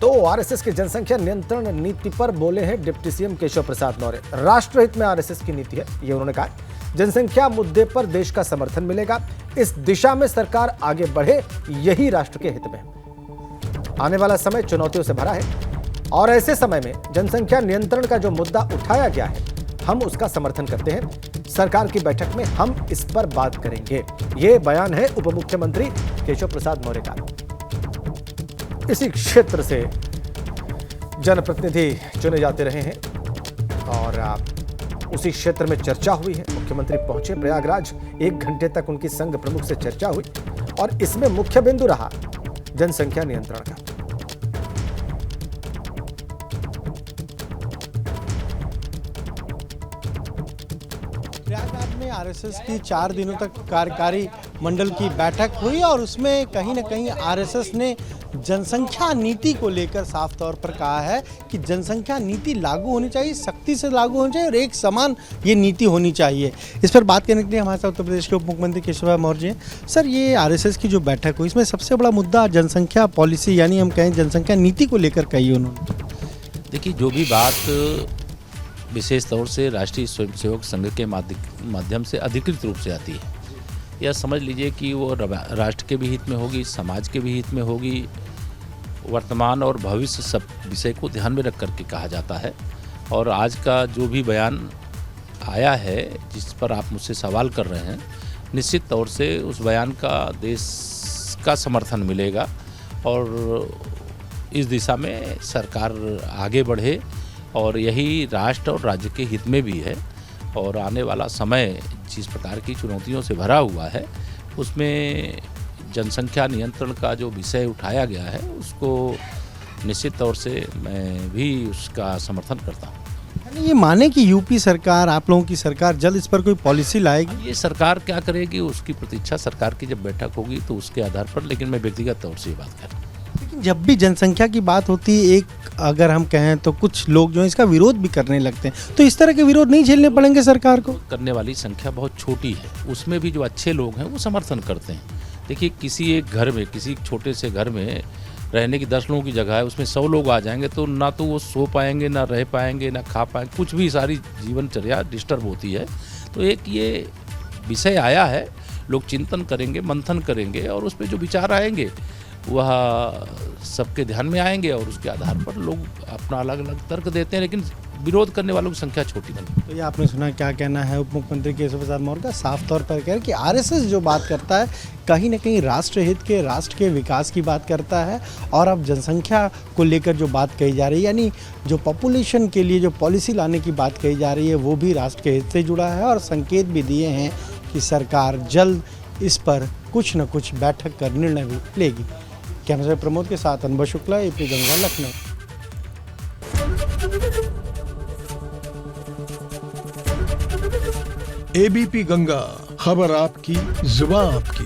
तो आरएसएस की जनसंख्या नियंत्रण नीति पर बोले हैं डिप्टी सीएम केशव प्रसाद मौर्य। राष्ट्रहित में आरएसएस की नीति है, ये उन्होंने कहा। जनसंख्या मुद्दे पर देश का समर्थन मिलेगा, इस दिशा में सरकार आगे बढ़े, यही राष्ट्र के हित में है। आने वाला समय चुनौतियों से भरा है और ऐसे समय में जनसंख्या नियंत्रण का जो मुद्दा उठाया गया है, हम उसका समर्थन करते हैं। सरकार की बैठक में हम इस पर बात करेंगे, ये बयान है उप मुख्यमंत्री केशव प्रसाद मौर्य का। इसी क्षेत्र से जनप्रतिनिधि चुने जाते रहे हैं और उसी क्षेत्र में चर्चा हुई है। मुख्यमंत्री पहुंचे प्रयागराज, 1 घंटे तक उनकी संघ प्रमुख से चर्चा हुई और इसमें मुख्य बिंदु रहा जनसंख्या नियंत्रण का। प्रयागराज में आरएसएस की 4 दिनों तक कार्यकारी मंडल की बैठक हुई और उसमें कहीं ना कहीं आरएसएस ने जनसंख्या नीति को लेकर साफ तौर पर कहा है कि जनसंख्या नीति लागू होनी चाहिए, सख्ती से लागू होनी चाहिए और एक समान ये नीति होनी चाहिए। इस पर बात करने के लिए हमारे साथ उत्तर प्रदेश के उप मुख्यमंत्री केशव प्रसाद मौर्य हैं। सर, ये आरएसएस की जो बैठक हुई, इसमें सबसे बड़ा मुद्दा जनसंख्या पॉलिसी यानी हम कहें जनसंख्या नीति को लेकर कही उन्होंने। देखिए, जो भी बात विशेष तौर से राष्ट्रीय स्वयंसेवक संघ के माध्यम से अधिकृत रूप से आती है, यह समझ लीजिए कि वो राष्ट्र के भी हित में होगी, समाज के भी हित में होगी। वर्तमान और भविष्य सब विषय को ध्यान में रख करके कहा जाता है। और आज का जो भी बयान आया है, जिस पर आप मुझसे सवाल कर रहे हैं, निश्चित तौर से उस बयान का देश का समर्थन मिलेगा और इस दिशा में सरकार आगे बढ़े और यही राष्ट्र और राज्य के हित में भी है। और आने वाला समय जिस प्रकार की चुनौतियों से भरा हुआ है, उसमें जनसंख्या नियंत्रण का जो विषय उठाया गया है, उसको निश्चित तौर से मैं भी उसका समर्थन करता हूँ। यानी ये माने कि यूपी सरकार, आप लोगों की सरकार जल्द इस पर कोई पॉलिसी लाएगी? ये सरकार क्या करेगी, उसकी प्रतीक्षा सरकार की जब बैठक होगी तो उसके आधार पर, लेकिन मैं व्यक्तिगत तौर से ये बात कर रहा हूँ। लेकिन जब भी जनसंख्या की बात होती है, एक अगर हम कहें तो कुछ लोग जो है इसका विरोध भी करने लगते हैं, तो इस तरह के विरोध नहीं झेलने पड़ेंगे सरकार को? करने वाली संख्या बहुत छोटी है, उसमें भी जो अच्छे लोग हैं वो समर्थन करते हैं। देखिए, किसी एक घर में, किसी छोटे से घर में रहने की 10 लोगों की जगह है, उसमें 100 लोग आ जाएंगे तो ना तो वो सो पाएंगे, ना रह पाएंगे, ना खा पाएंगे, कुछ भी, सारी जीवनचर्या डिस्टर्ब होती है। तो एक ये विषय आया है, लोग चिंतन करेंगे, मंथन करेंगे और उस पर जो विचार आएंगे वह सबके ध्यान में आएंगे और उसके आधार पर लोग अपना अलग अलग तर्क देते हैं, लेकिन विरोध करने वालों की संख्या छोटी बनी। तो ये आपने सुना क्या कहना है उप मुख्यमंत्री केशव प्रसाद मौर्य का। साफ तौर पर कह कि आरएसएस जो बात करता है, कहीं ना कहीं राष्ट्र हित के, राष्ट्र के विकास की बात करता है। और अब जनसंख्या को लेकर जो बात कही जा रही है, यानी जो पॉपुलेशन के लिए जो पॉलिसी लाने की बात कही जा रही है, वो भी राष्ट्र के हित से जुड़ा है और संकेत भी दिए हैं कि सरकार जल्द इस पर कुछ न कुछ बैठक कर निर्णय भी लेगी। कैमरा प्रमोद के साथ अनुभव शुक्ला, एपी गंगा, लखनऊ। एबीपी गंगा, खबर आपकी, जुबान आपकी।